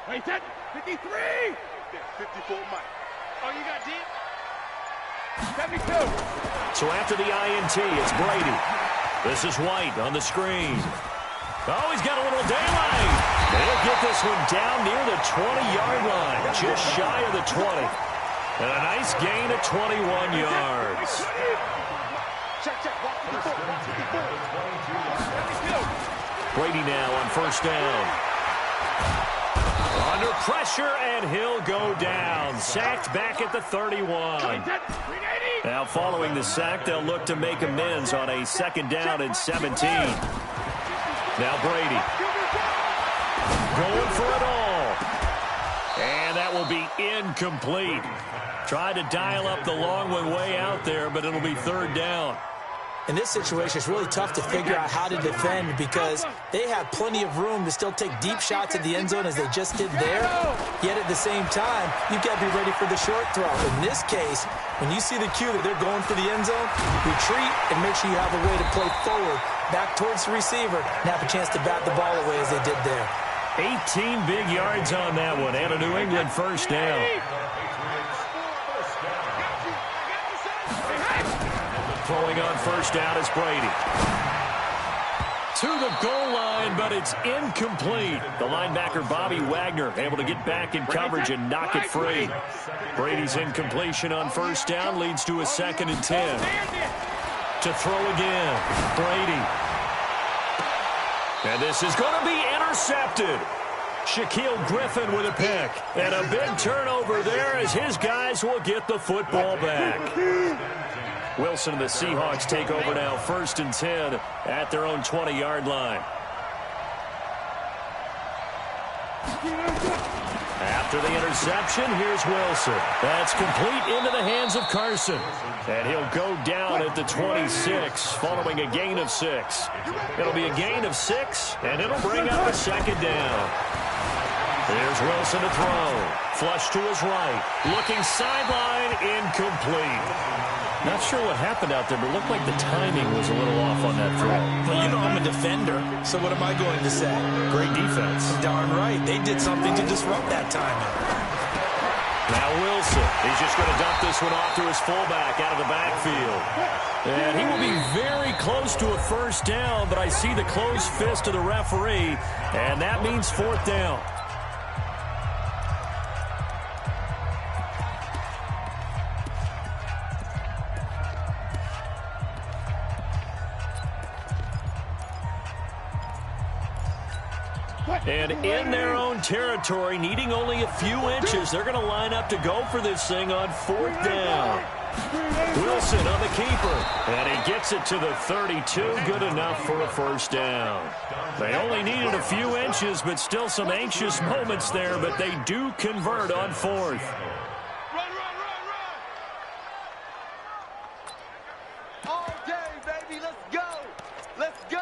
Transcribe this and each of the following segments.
Wait, 53! 54 Mike. Oh, you got deep? 72. So after the INT, it's Brady. This is White on the screen. Oh, he's got a little daylight. They'll get this one down near the 20-yard line, just shy of the 20. And a nice gain of 21 yards. Brady now on first down. Under pressure, and he'll go down. Sacked back at the 31. Now following the sack, they'll look to make amends on a second down and 17. Now Brady going for it all. And that will be incomplete. Tried to dial up the long one way out there, but it'll be third down. In this situation, it's really tough to figure out how to defend because they have plenty of room to still take deep shots at the end zone as they just did there. Yet at the same time, you've got to be ready for the short throw. In this case, when you see the cue that they're going for the end zone, retreat and make sure you have a way to play forward, back towards the receiver, and have a chance to bat the ball away as they did there. 18 big yards on that one, and a New England first down. Throwing on first down is Brady. To the goal line, but it's incomplete. The linebacker, Bobby Wagner, able to get back in coverage and knock it free. Brady's incompletion on first down leads to a 2nd and 10. To throw again, Brady. And this is going to be intercepted. Shaquille Griffin with a pick. And a big turnover there as his guys will get the football back. Wilson and the Seahawks take over now, 1st and 10 at their own 20-yard line. After the interception, here's Wilson. That's complete into the hands of Carson. And he'll go down at the 26 following a gain of 6. It'll be a gain of 6, and it'll bring up a 2nd down. Here's Wilson to throw. Flush to his right. Looking sideline, incomplete. Not sure what happened out there, but it looked like the timing was a little off on that throw. Well, you know I'm a defender, so what am I going to say? Great defense. Darn right. They did something to disrupt that timing. Now Wilson, he's just going to dump this one off to his fullback out of the backfield. And he will be very close to a first down, but I see the closed fist of the referee, and that means 4th down. And in their own territory, needing only a few inches, they're going to line up to go for this thing on 4th down. Wilson on the keeper, and he gets it to the 32, good enough for a first down. They only needed a few inches, but still some anxious moments there, but they do convert on 4th. All day, baby, let's go. Let's go.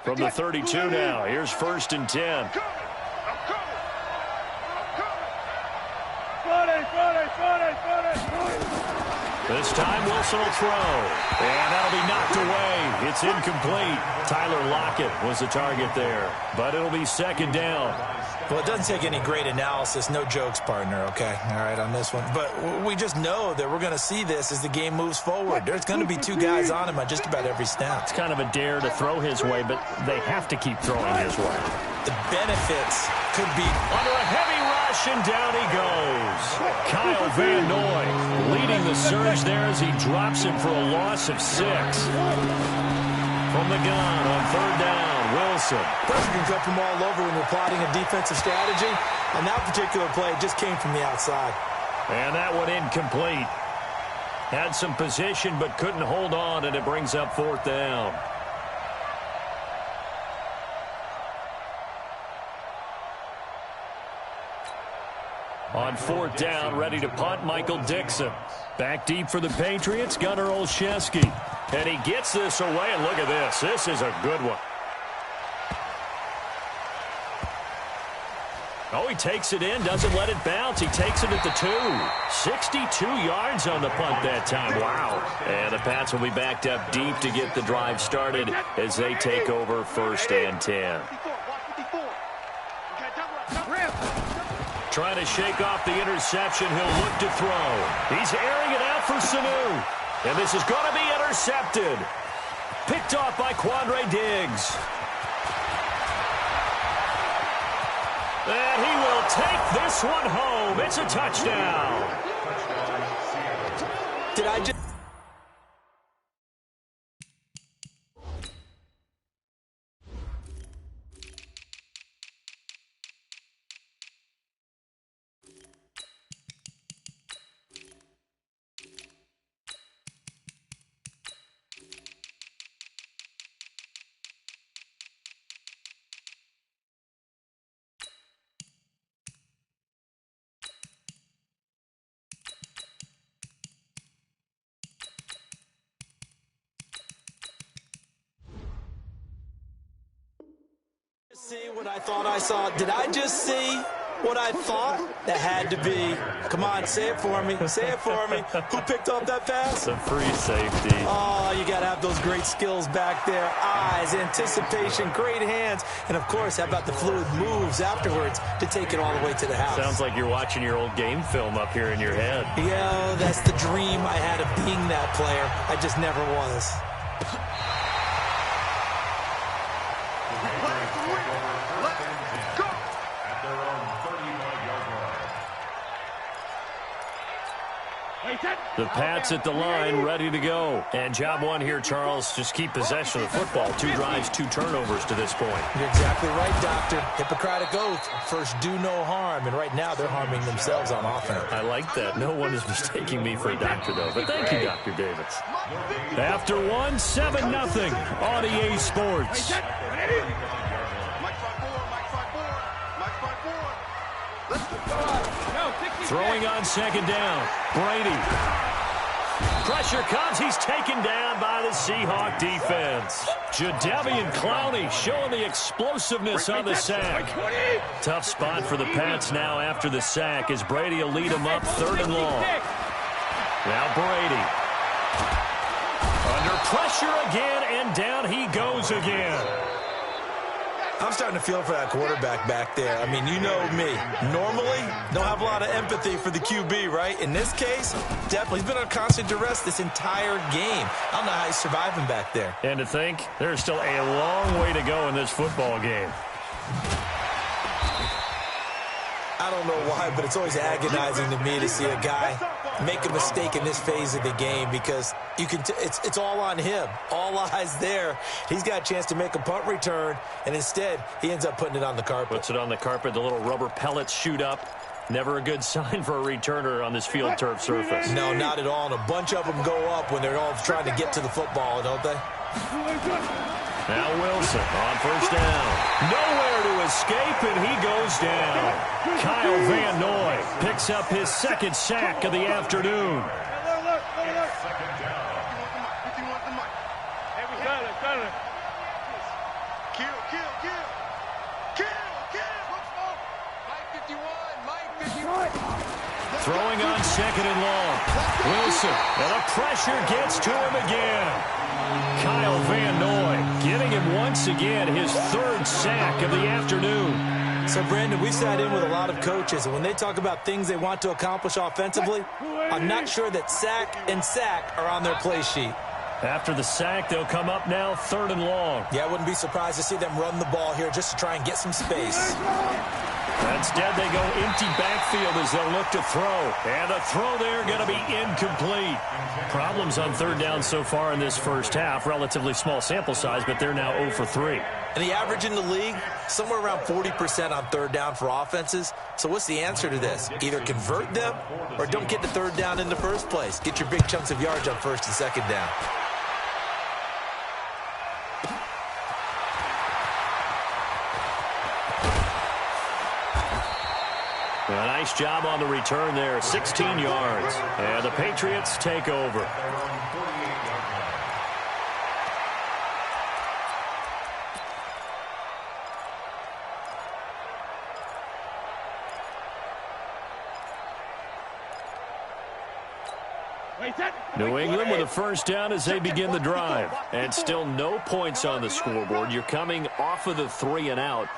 From the 32 now, here's 1st and 10. This time Wilson will throw, and that'll be knocked away. It's incomplete. Tyler Lockett was the target there, but it'll be 2nd down. Well, it doesn't take any great analysis. No jokes, partner, okay? All right, on this one. But we just know that we're going to see this as the game moves forward. There's going to be 2 guys on him on just about every snap. It's kind of a dare to throw his way, but they have to keep throwing his way. The benefits could be under a heavy rush, and down he goes. Kyle Van Noy leading the surge there as he drops him for a loss of 6. From the gun on 3rd down, Wilson. Pressure can come from all over when you're plotting a defensive strategy. On that particular play, it just came from the outside. And that one incomplete. Had some position but couldn't hold on, and it brings up 4th down. On 4th down, ready to punt, Michael Dixon. Back deep for the Patriots, Gunnar Olszewski. And he gets this away, and look at this. This is a good one. Oh, he takes it in, doesn't let it bounce. He takes it at the 2. 62 yards on the punt that time. Wow. And the Pats will be backed up deep to get the drive started as they take over 1st and 10. Trying to shake off the interception. He'll look to throw. He's airing it out for Sanu. And this is going to be intercepted. Picked off by Quandre Diggs. And he will take this one home. It's a touchdown. Did I just... see what I thought I saw? Did I just see what I thought? That had to be. Come on, say it for me. Say it for me. Who picked up that pass? Some free safety. Oh, you got to have those great skills back there. Eyes, anticipation, great hands. And, of course, how about the fluid moves afterwards to take it all the way to the house? Sounds like you're watching your old game film up here in your head. Yeah, that's the dream I had of being that player. I just never was. The Pats at the line, ready to go. And job one here, Charles, just keep possession of the football. 2 drives, 2 turnovers to this point. You're exactly right, Doctor. Hippocratic oath. First, do no harm. And right now, they're harming themselves on offense. I like that. No one is mistaking me for a doctor, though. But thank you, Dr. Davis. After 1, 7-0 on EA Sports. Throwing on 2nd down. Brady. Pressure comes. He's taken down by the Seahawk defense. Jadeveon Clowney showing the explosiveness on the sack. Tough spot for the Pats now after the sack as Brady will lead them up 3rd and long. Now Brady. Under pressure again, and down he goes again. I'm starting to feel for that quarterback back there. I mean, you know me. Normally, don't have a lot of empathy for the QB, right? In this case, definitely. He's been on constant duress this entire game. I don't know how he's surviving back there. And to think, there's still a long way to go in this football game. I don't know why, but it's always agonizing to me to see a guy make a mistake in this phase of the game because you can. It's all on him. All eyes there. He's got a chance to make a punt return, and instead he ends up putting it on the carpet. Puts it on the carpet. The little rubber pellets shoot up. Never a good sign for a returner on this field turf surface. No, not at all. And a bunch of them go up when they're all trying to get to the football, don't they? Now Wilson on 1st down. Nowhere to escape, and he goes down. Kyle Van Noy picks up his 2nd sack of the afternoon. Throwing on 2nd and long. Wilson, and the pressure gets to him again. Kyle Van Noy giving him once again his 3rd sack of the afternoon. So, Brandon, we sat in with a lot of coaches, and when they talk about things they want to accomplish offensively, I'm not sure that sack and sack are on their play sheet. After the sack, they'll come up now 3rd and long. Yeah, I wouldn't be surprised to see them run the ball here just to try and get some space. Instead, they go empty backfield as they'll look to throw. And a throw there going to be incomplete. Problems on 3rd down so far in this first half. Relatively small sample size, but they're now 0 for 3. And the average in the league, somewhere around 40% on 3rd down for offenses. So what's the answer to this? Either convert them or don't get the 3rd down in the first place. Get your big chunks of yards on 1st and 2nd down. A nice job on the return there, 16 yards. And the Patriots take over. New England with a first down as they begin the drive. And still no points on the scoreboard. You're coming off of the 3 and out.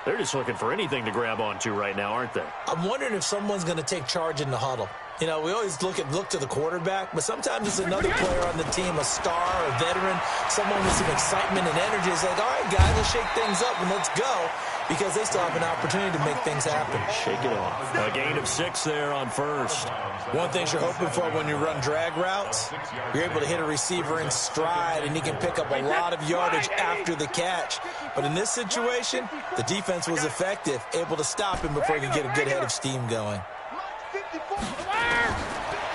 They're just looking for anything to grab onto right now, aren't they? I'm wondering if someone's going to take charge in the huddle. You know, we always look to the quarterback, but sometimes it's another player on the team, a star, a veteran, someone with some excitement and energy. It's like, all right, guys, let's shake things up and let's go, because they still have an opportunity to make things happen. Shake it off. A gain of 6 there on first. One thing you're hoping for when you run drag routes, you're able to hit a receiver in stride, and he can pick up a lot of yardage after the catch. But in this situation, the defense was effective, able to stop him before he could get a good head of steam going.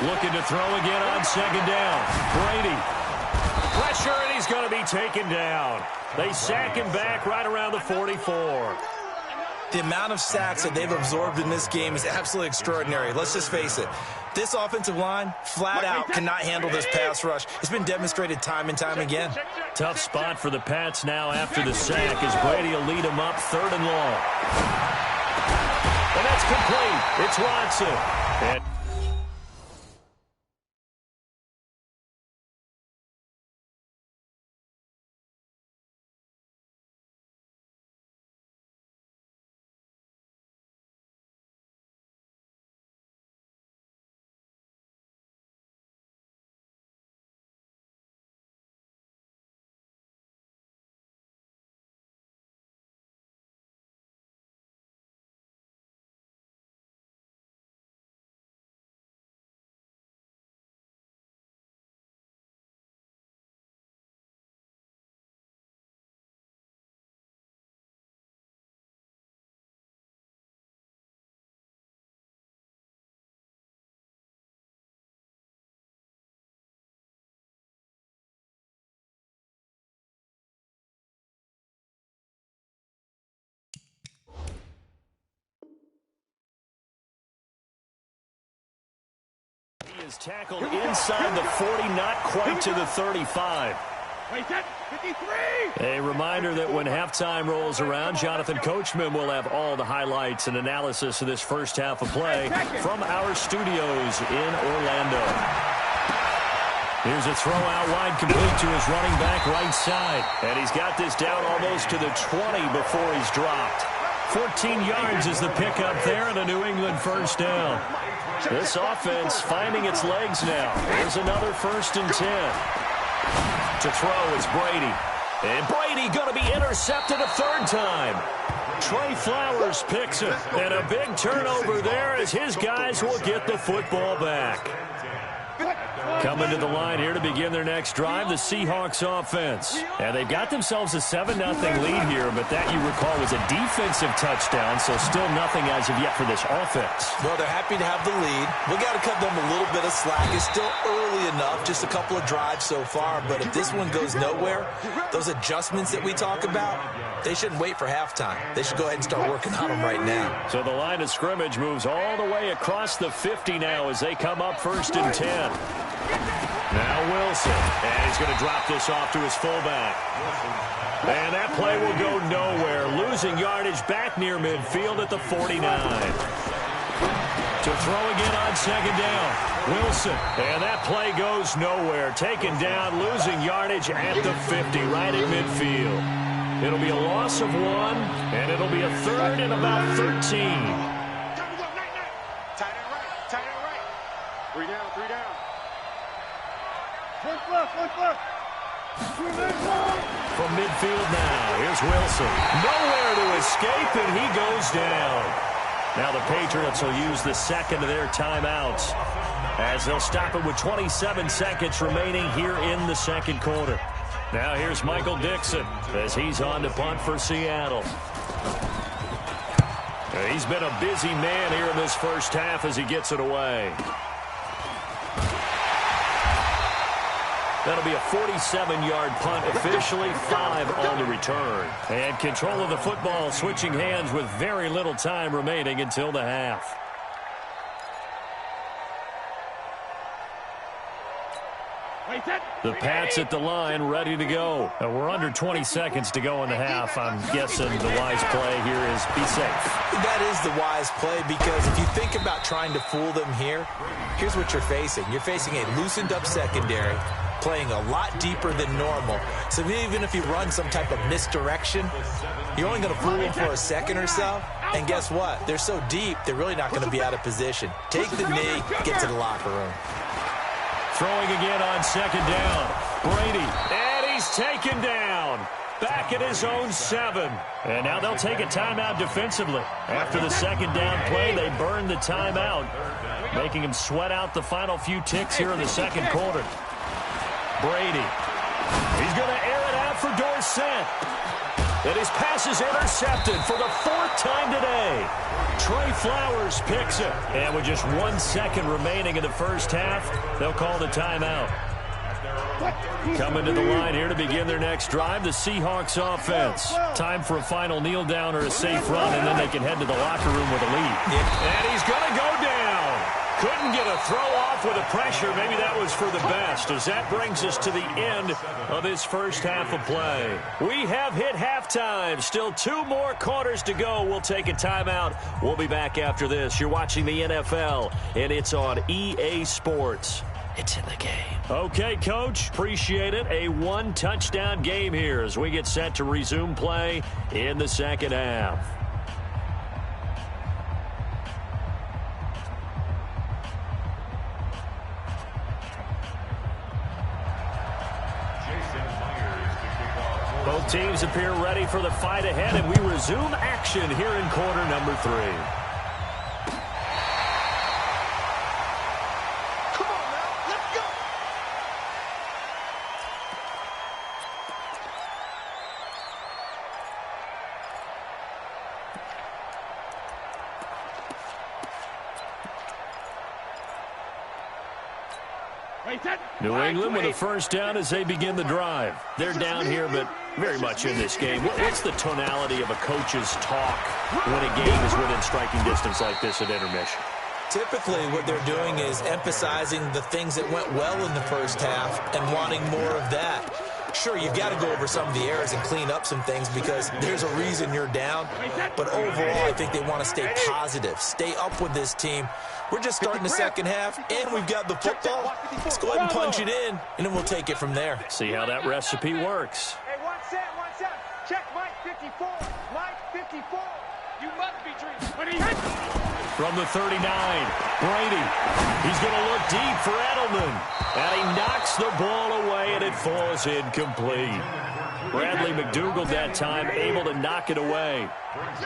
Looking to throw again on second down. Brady. Pressure, and he's going to be taken down. They sack him back right around the 44. The amount of sacks that they've absorbed in this game is absolutely extraordinary. Let's just face it. This offensive line, flat out, cannot handle this pass rush. It's been demonstrated time and time again. Tough spot for the Pats now after the sack as Brady will lead them up 3rd and long. And that's complete. It's Watson. And he is tackled inside the 40, not quite to the 35. A reminder that when halftime rolls around, Jonathan Coachman will have all the highlights and analysis of this first half of play from our studios in Orlando. Here's a throw out wide, complete to his running back right side. And he's got this down almost to the 20 before he's dropped. 14 yards is the pickup there and a New England first down. This offense finding its legs now. Here's another 1st and 10. To throw is Brady. And Brady going to be intercepted a 3rd time. Trey Flowers picks it. And a big turnover there as his guys will get the football back. Coming to the line here to begin their next drive, the Seahawks offense. And they've got themselves a 7-0 lead here, but that, you recall, was a defensive touchdown, so still nothing as of yet for this offense. Well, they're happy to have the lead. We got to cut them a little bit of slack. It's still early enough, just a couple of drives so far, but if this one goes nowhere, those adjustments that we talk about, they shouldn't wait for halftime. They should go ahead and start working on them right now. So the line of scrimmage moves all the way across the 50 now as they come up 1st and 10. Now Wilson, and he's going to drop this off to his fullback. And that play will go nowhere, losing yardage back near midfield at the 49. To throw again on second down, Wilson, and that play goes nowhere, taken down, losing yardage at the 50, right at midfield. It'll be a loss of 1, and it'll be a 3rd and about 13. Tight end right. 3 down. Look. From midfield now, here's Wilson. Nowhere to escape, and he goes down. Now the Patriots will use the second of their timeouts as they'll stop it with 27 seconds remaining here in the second quarter. Now here's Michael Dixon as he's on to punt for Seattle. He's been a busy man here in this first half as he gets it away. That'll be a 47-yard punt, officially 5 on the return. And control of the football switching hands with very little time remaining until the half. The Pats at the line, ready to go. We're under 20 seconds to go in the half. I'm guessing the wise play here is be safe. That is the wise play, because if you think about trying to fool them here, here's what you're facing. You're facing a loosened up secondary, playing a lot deeper than normal. So even if you run some type of misdirection, you're only going to fool them for a second or so. And guess what? They're so deep, they're really not going to be out of position. Take the knee, get to the locker room. Throwing again on second down. Brady, and he's taken down. Back at his own 7. And now they'll take a timeout defensively. After the second down play, they burn the timeout, making him sweat out the final few ticks here in the second quarter. Brady, he's going to air it out for Dorsett. And his pass is intercepted for the 4th time today. Trey Flowers picks it. And with just 1 second remaining in the first half, they'll call the timeout. Coming to the line here to begin their next drive, the Seahawks offense. Time for a final kneel down or a safe run, and then they can head to the locker room with a lead. And he's going to go down. Couldn't get a throw off with the pressure. Maybe that was for the best, as that brings us to the end of this first half of play. We have hit halftime. Still 2 more quarters to go. We'll take a timeout. We'll be back after this. You're watching the NFL, and it's on EA Sports. It's in the game. Okay, Coach. Appreciate it. A 1-touchdown game here as we get set to resume play in the second half. Both teams appear ready for the fight ahead, and we resume action here in quarter number 3. Come on now, let's go. New England with a first down as they begin the drive. They're down here, but very much in this game. What's the tonality of a coach's talk when a game is within striking distance like this at intermission? Typically, what they're doing is emphasizing the things that went well in the first half and wanting more of that. Sure, you've got to go over some of the errors and clean up some things because there's a reason you're down. But overall, I think they want to stay positive, stay up with this team. We're just starting the second half, and we've got the football. Let's go ahead and punch it in, and then we'll take it from there. See how that recipe works. Hey, 1 set. Check Mike 54. Mike 54. You must be dreaming. But he hits. From the 39, Brady. He's going to look deep for Edelman. And he knocks the ball away, and it falls incomplete. Bradley McDougald that time able to knock it away.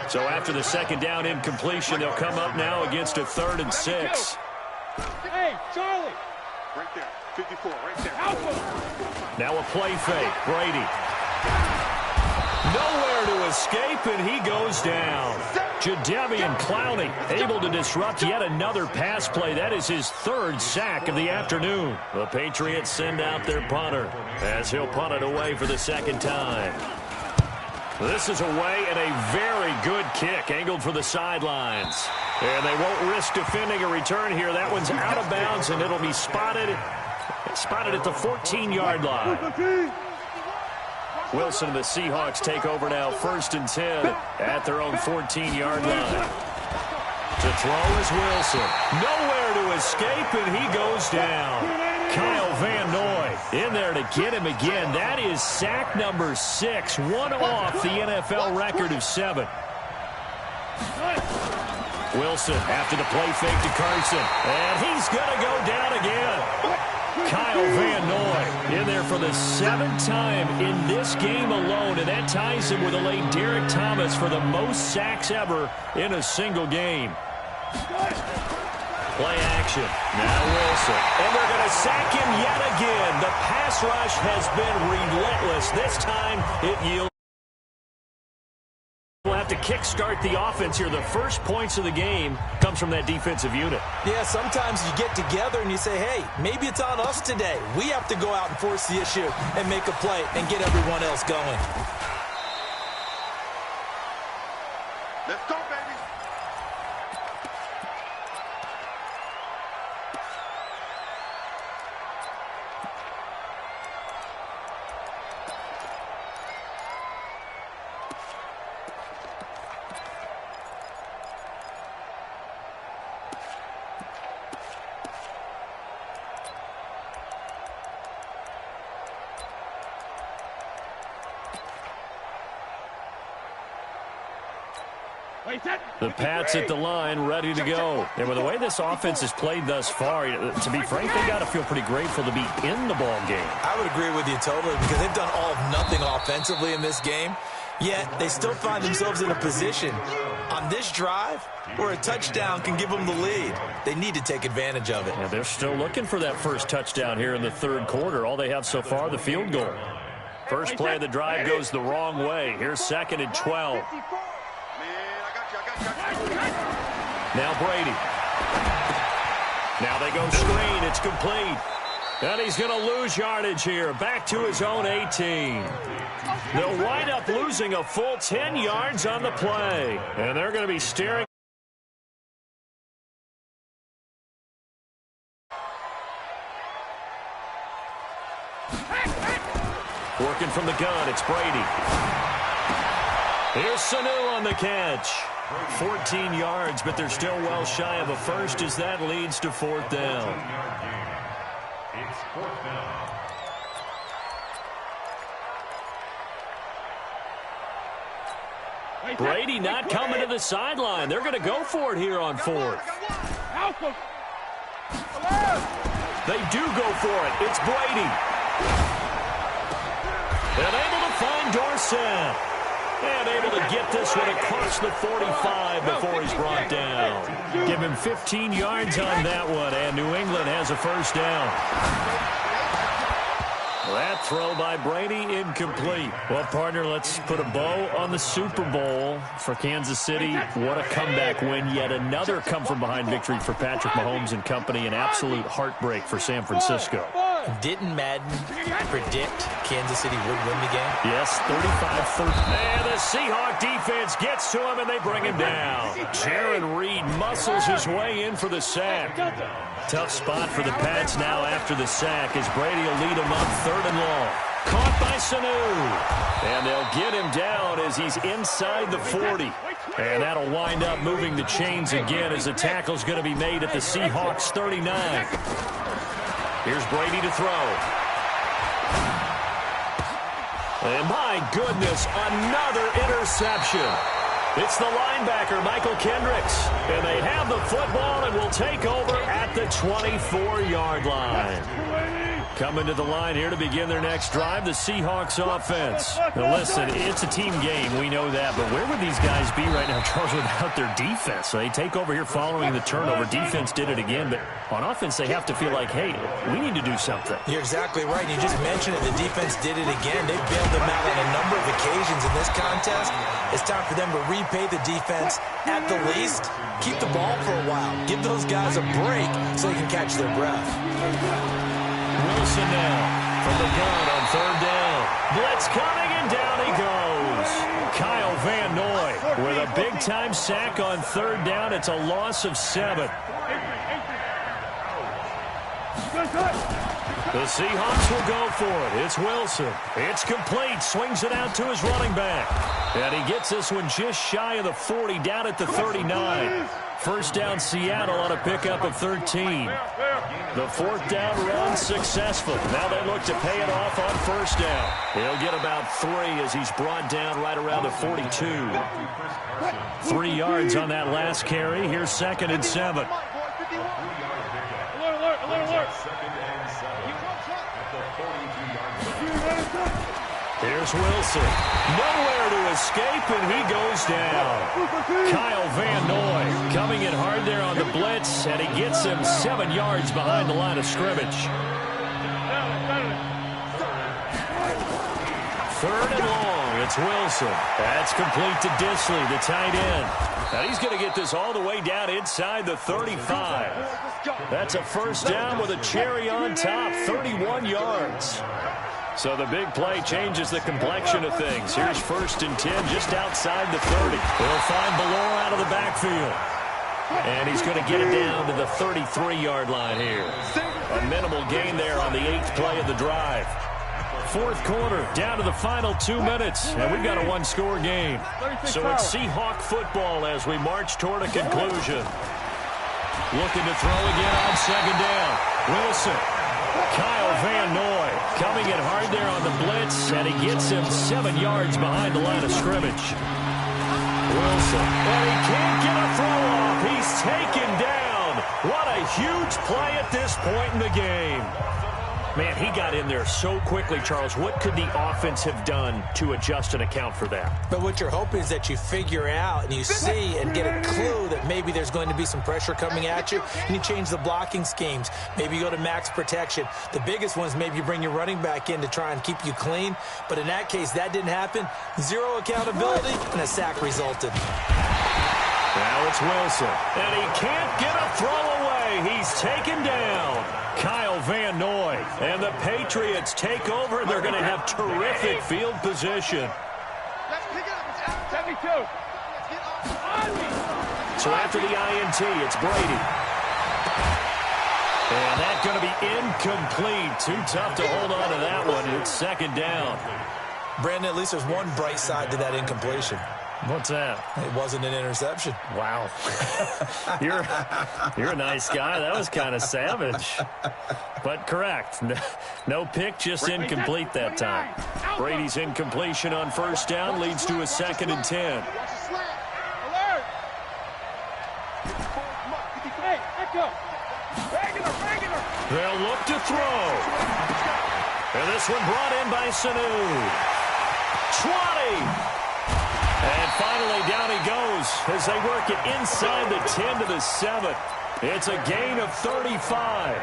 So after the second down incompletion, they'll come up now against a 3rd and 6. Hey, Charlie. Right there, 54, right there. Now a play fake. Brady. Nowhere to escape, and he goes down. Jadeveon Clowney able to disrupt yet another pass play. That is his 3rd sack of the afternoon. The Patriots send out their punter as he'll punt it away for the 2nd time. This is away and a very good kick angled for the sidelines. And they won't risk defending a return here. That one's out of bounds, and it'll be spotted at the 14-yard line. Wilson and the Seahawks take over now, 1st and 10 at their own 14-yard line. To throw is Wilson. Nowhere to escape, and he goes down. Kyle Van Noy in there to get him again. That is sack number 6, one off the NFL record of 7. Wilson after the play fake to Carson, and he's going to go down again. Kyle Van Noy in there for the 7th time in this game alone, and that ties him with the late Derek Thomas for the most sacks ever in a single game. Play action. Now Wilson. And they're going to sack him yet again. The pass rush has been relentless. This time it yields. We'll have to kickstart the offense here. The first points of the game comes from that defensive unit. Yeah, sometimes you get together and you say, hey, maybe it's on us today. We have to go out and force the issue and make a play and get everyone else going. Let's go, baby. The Pats at the line, ready to go. And with the way this offense has played thus far, to be frank, they got to feel pretty grateful to be in the ball game. I would agree with you totally because they've done all of nothing offensively in this game, yet they still find themselves in a position on this drive where a touchdown can give them the lead. They need to take advantage of it. Yeah, they're still looking for that first touchdown here in the third quarter. All they have so far, the field goal. First play of the drive goes the wrong way. Here's 2nd and 12. Now Brady. Now they go screen. It's complete. And he's going to lose yardage here. Back to his own 18. They'll wind up losing a full 10 yards on the play. And they're going to be staring. Working from the gun, it's Brady. Here's Sanu on the catch. 14 yards, but they're still well shy of a first as that leads to 4th down. It's 4th down. Brady not coming to the sideline. They're going to go for it here on 4th. They do go for it. It's Brady. And able to find Dorsett. And able to get this one across the 45 before he's brought down. Give him 15 yards on that one, and New England has a first down. That throw by Brady incomplete. Well, partner, let's put a bow on the Super Bowl for Kansas City. What a comeback win. Yet another come-from-behind victory for Patrick Mahomes and company. An absolute heartbreak for San Francisco. Didn't Madden predict Kansas City would win the game? Yes, 35-30. And the Seahawk defense gets to him, and they bring him down. Jaron Reed muscles his way in for the sack. Tough spot for the Pats now after the sack as Brady will lead him up 3rd and long. Caught by Sanu. And they'll get him down as he's inside the 40. And that'll wind up moving the chains again as the tackle's going to be made at the Seahawks 39. Here's Brady to throw. And my goodness, another interception. It's the linebacker, Michael Kendricks. And they have the football and will take over at the 24-yard line. Coming to the line here to begin their next drive, the Seahawks offense. Now listen, it's a team game, we know that, but where would these guys be right now, Charles, without their defense? So they take over here following the turnover. Defense did it again, but on offense they have to feel like, hey, we need to do something. You're exactly right. You just mentioned it. The defense did it again. They bailed them out on a number of occasions in this contest. It's time for them to repay the defense at the least. Keep the ball for a while. Give those guys a break so they can catch their breath. Wilson now from the gun on 3rd down. Blitz coming, and down he goes. Kyle Van Noy with a big-time sack on 3rd down. It's a loss of 7. The Seahawks will go for it. It's Wilson. It's complete. Swings it out to his running back. And he gets this one just shy of the 40, down at the 39. First down, Seattle on a pickup of 13. The 4th down run successful. Now they look to pay it off on 1st down. He'll get about 3 as he's brought down right around the 42. 3 yards on that last carry. Here's 2nd and 7. Here's Wilson. Nowhere to escape, and he goes down. Kyle Van Noy coming in hard there on the blitz, and he gets him 7 yards behind the line of scrimmage. 3rd and long. It's Wilson. That's complete to Disley, the tight end. And he's going to get this all the way down inside the 35. That's a first down with a cherry on top, 31 yards. So the big play changes the complexion of things. Here's 1st and 10 just outside the 30. They'll find Ballore out of the backfield. And he's going to get it down to the 33-yard line here. A minimal gain there on the 8th play of the drive. 4th quarter, down to the final 2 minutes, and we've got a one-score game. So it's Seahawk football as we march toward a conclusion. Looking to throw again on 2nd down. Wilson. Kyle Van Noy coming in hard there on the blitz, and he gets him 7 yards behind the line of scrimmage. Wilson Wilson. And he can't get a throw off. He's taken down. What a huge play at this point in the game. Man, he got in there so quickly, Charles. What could the offense have done to adjust and account for that? But what you're hoping is that you figure out and you see and get a clue that maybe there's going to be some pressure coming at you, and you change the blocking schemes. Maybe you go to max protection. The biggest one is maybe you bring your running back in to try and keep you clean. But in that case, that didn't happen. Zero accountability, and a sack resulted. Now it's Wilson, and he can't get a throw away. He's taken down. Kyle Van Noy, and the Patriots take over. They're going to have terrific field position. Let's pick it up. It's out. 72. So after the INT, it's Brady. And that's going to be incomplete. Too tough to hold on to that one. It's second down. Brandon, at least there's one bright side to that incompletion. What's that? It wasn't an interception. Wow. You're a nice guy. That was kind of savage. But correct. No pick, just incomplete that time. Brady's incompletion on first down leads to a 2nd and 10. They'll look to throw. And this one brought in by Sanu. 20. And finally, down he goes as they work it inside the 10 to the 7. It's a gain of 35.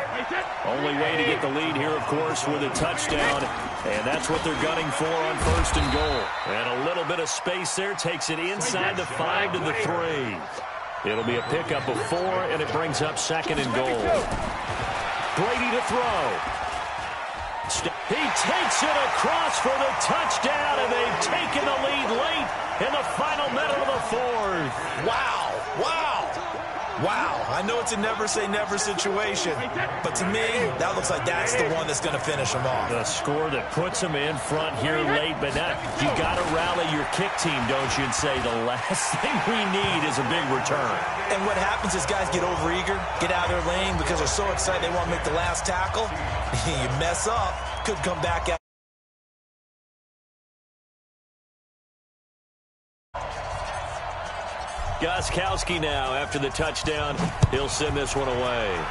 Only way to get the lead here, of course, with a touchdown. And that's what they're gunning for on 1st and goal. And a little bit of space there takes it inside the 5 to the 3. It'll be a pickup of 4, and it brings up 2nd and goal. Brady to throw. He takes it across for the touchdown, and they've taken the lead late in the final minute of the 4th. Wow. Wow. Wow. I know it's a never-say-never situation, but to me, that looks like that's the one that's going to finish them off. The score that puts them in front here late, but now you got to rally your kick team, don't you, and say the last thing we need is a big return. And what happens is guys get overeager, get out of their lane because they're so excited they want to make the last tackle. You mess up, could come back at Gostkowski now, after the touchdown, he'll send this one away.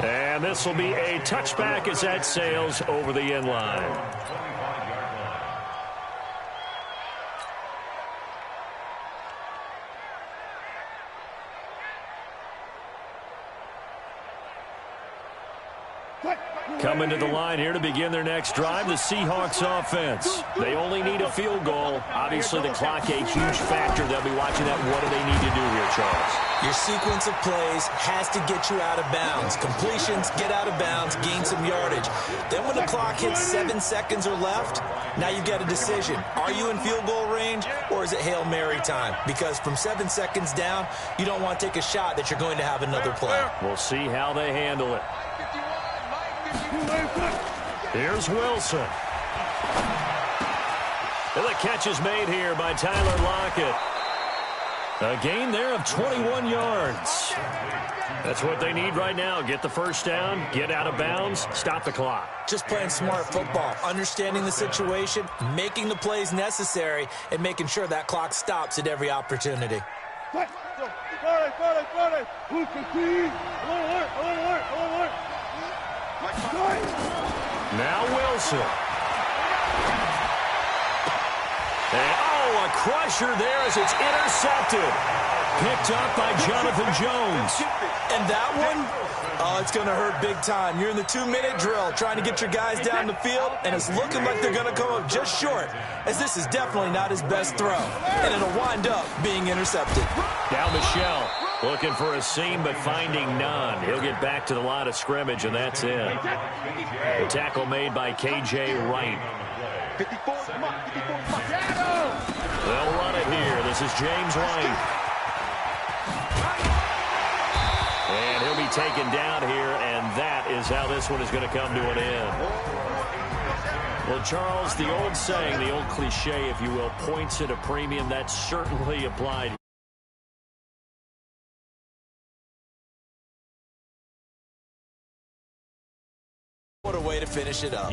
And this will be a touchback as that sails over the end line. Coming to the line here to begin their next drive, the Seahawks offense. They only need a field goal. Obviously, the clock a huge factor. They'll be watching that. What do they need to do here, Charles? Your sequence of plays has to get you out of bounds. Completions, get out of bounds, gain some yardage. Then when the clock hits 7 seconds or left, now you've got a decision. Are you in field goal range, or is it Hail Mary time? Because from 7 seconds down, you don't want to take a shot that you're going to have another play. We'll see how they handle it. Here's Wilson. And the catch is made here by Tyler Lockett. A gain there of 21 yards. That's what they need right now. Get the first down, get out of bounds, stop the clock. Just playing smart football, understanding the situation, making the plays necessary, and making sure that clock stops at every opportunity. Now Wilson. And, a crusher there as it's intercepted. Picked up by Jonathan Jones. And that one, it's going to hurt big time. You're in the 2-minute drill trying to get your guys down the field, and it's looking like they're going to come up just short, as this is definitely not his best throw. And it'll wind up being intercepted. Now Michelle looking for a seam, but finding none. He'll get back to the line of scrimmage, and that's it. The tackle made by K.J. Wright. They'll run it here. This is James White. And he'll be taken down here, and that is how this one is going to come to an end. Well, Charles, the old saying, the old cliche, if you will, points at a premium, that certainly applied. What a way to finish it up.